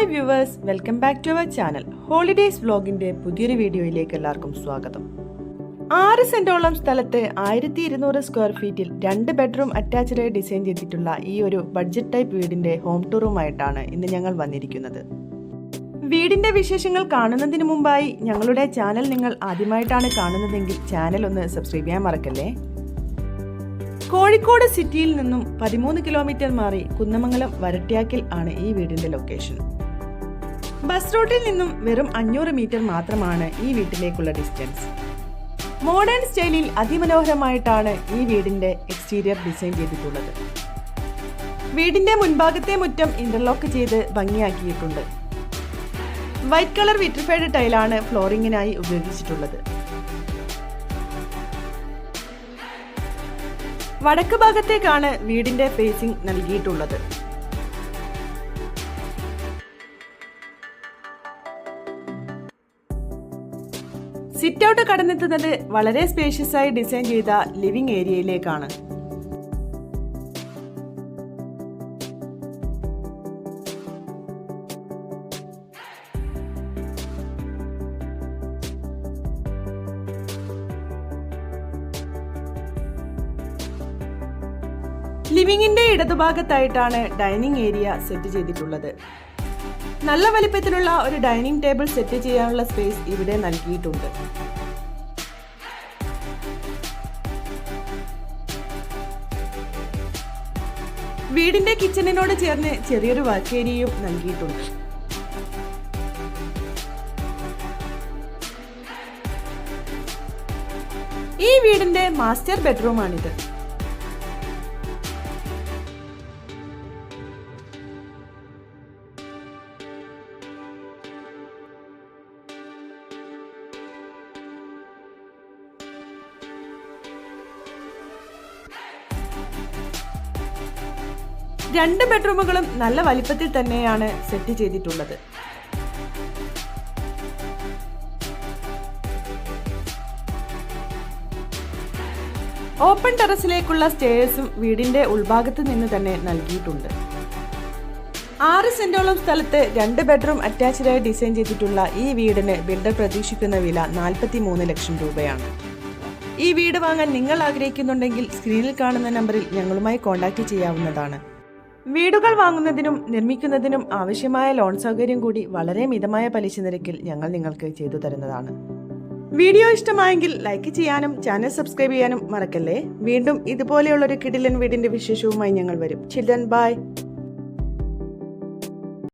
Hi viewers, welcome back to our channel. Holidays വ്ലോഗിന്റെ പുതിയൊരു വീഡിയോയിലേക്ക് എല്ലാവർക്കും സ്വാഗതം. 6 സെന്റോളം സ്ഥലത്ത് 1200 സ്ക്വയർ ഫീറ്റിൽ 2 ബെഡ്റൂം അറ്റാച്ച്ഡായി ഡിസൈൻ ചെയ്തിട്ടുള്ള ഈ ഒരു ബഡ്ജറ്റ് ടൈപ്പ് വീടിന്റെ ഹോം ടൂറുമായിട്ടാണ് ഇന്ന് ഞങ്ങൾ വന്നിരിക്കുന്നത്. വീടിന്റെ വിശേഷങ്ങൾ കാണുന്നതിന് മുമ്പായി ഞങ്ങളുടെ ചാനൽ നിങ്ങൾ ആദ്യമായിട്ടാണ് കാണുന്നതെങ്കിൽ ചാനൽ ഒന്ന് സബ്സ്ക്രൈബ് ചെയ്യാൻ മറക്കല്ലേ. കോഴിക്കോട് സിറ്റിയിൽ നിന്നും 13 കിലോമീറ്റർ മാറി കുന്നമംഗലം വരട്ട്യാക്കിൽ ആണ് ഈ വീടിന്റെ ലൊക്കേഷൻ. ബസ് റൂട്ടിൽ നിന്നും വെറും 500 മീറ്റർ മാത്രമാണ് ഈ വീട്ടിലേക്കുള്ള ഡിസ്റ്റൻസ്. മോഡേൺ സ്റ്റൈലിൽ അതിമനോഹരമായിട്ടാണ് ഈ വീടിന്റെ എക്സ്റ്റീരിയർ ഡിസൈൻ ചെയ്തിട്ടുള്ളത്. വീടിന്റെ മുൻഭാഗത്തെ മുറ്റം ഇന്റർലോക്ക് ചെയ്ത് ഭംഗിയാക്കിയിട്ടുണ്ട്. വൈറ്റ് കളർ വിട്രിഫൈഡ് ടൈലാണ് ഫ്ലോറിങ്ങിനായി ഉപയോഗിച്ചിട്ടുള്ളത്. വടക്ക് ഭാഗത്തേക്കാണ് വീടിന്റെ ഫേസിംഗ് നൽകിയിട്ടുള്ളത്. സിറ്റ് ഔട്ട് കടന്നെത്തുന്നത് വളരെ സ്പേഷ്യസ് ആയി ഡിസൈൻ ചെയ്ത ലിവിംഗ് ഏരിയയിലേക്കാണ്. ലിവിംഗിന്റെ ഇടതുഭാഗത്തായിട്ടാണ് ഡൈനിങ് ഏരിയ സെറ്റ് ചെയ്തിട്ടുള്ളത്. നല്ല വലിപ്പത്തിലുള്ള ഒരു ഡൈനിങ് ടേബിൾ സെറ്റ് ചെയ്യാനുള്ള സ്പേസ് ഇവിടെ നൽകിയിട്ടുണ്ട്. വീടിന്റെ കിച്ചണിനോട് ചേർന്ന് ചെറിയൊരു വർക്ക് ഏരിയയും നൽകിയിട്ടുണ്ട്. ഈ വീടിന്റെ മാസ്റ്റർ ബെഡ്റൂമാണിത്. രണ്ട് ബെഡ്റൂമുകളും നല്ല വലിപ്പത്തിൽ തന്നെയാണ് സെറ്റ് ചെയ്തിട്ടുള്ളത്. ഓപ്പൺ ടെറസിലേക്കുള്ള സ്റ്റെയർസും വീടിന്റെ ഉൾഭാഗത്ത് നിന്ന് തന്നെ നൽകിയിട്ടുണ്ട്. 6 സെന്റോളം സ്ഥലത്ത് 2 ബെഡ്റൂം അറ്റാച്ച്ഡായി ഡിസൈൻ ചെയ്തിട്ടുള്ള ഈ വീടിന് ബിൽഡർ പ്രതീക്ഷിക്കുന്ന വില 43 ലക്ഷം രൂപയാണ്. ഈ വീട് വാങ്ങാൻ നിങ്ങൾ ആഗ്രഹിക്കുന്നുണ്ടെങ്കിൽ സ്ക്രീനിൽ കാണുന്ന നമ്പറിൽ ഞങ്ങളുമായി കോൺടാക്ട് ചെയ്യാവുന്നതാണ്. വീടുകൾ വാങ്ങുന്നതിനും നിർമ്മിക്കുന്നതിനും ആവശ്യമായ ലോൺ സൗകര്യം കൂടി വളരെ മിതമായ പലിശ നിരക്കിൽ ഞങ്ങൾ നിങ്ങൾക്ക് ചെയ്തു തരുന്നതാണ്. വീഡിയോ ഇഷ്ടമായെങ്കിൽ ലൈക്ക് ചെയ്യാനും ചാനൽ സബ്സ്ക്രൈബ് ചെയ്യാനും മറക്കല്ലേ. വീണ്ടും ഇതുപോലെയുള്ളൊരു കിടിലൻ വീടിന്റെ വിശേഷവുമായി ഞങ്ങൾ വരും. Children by.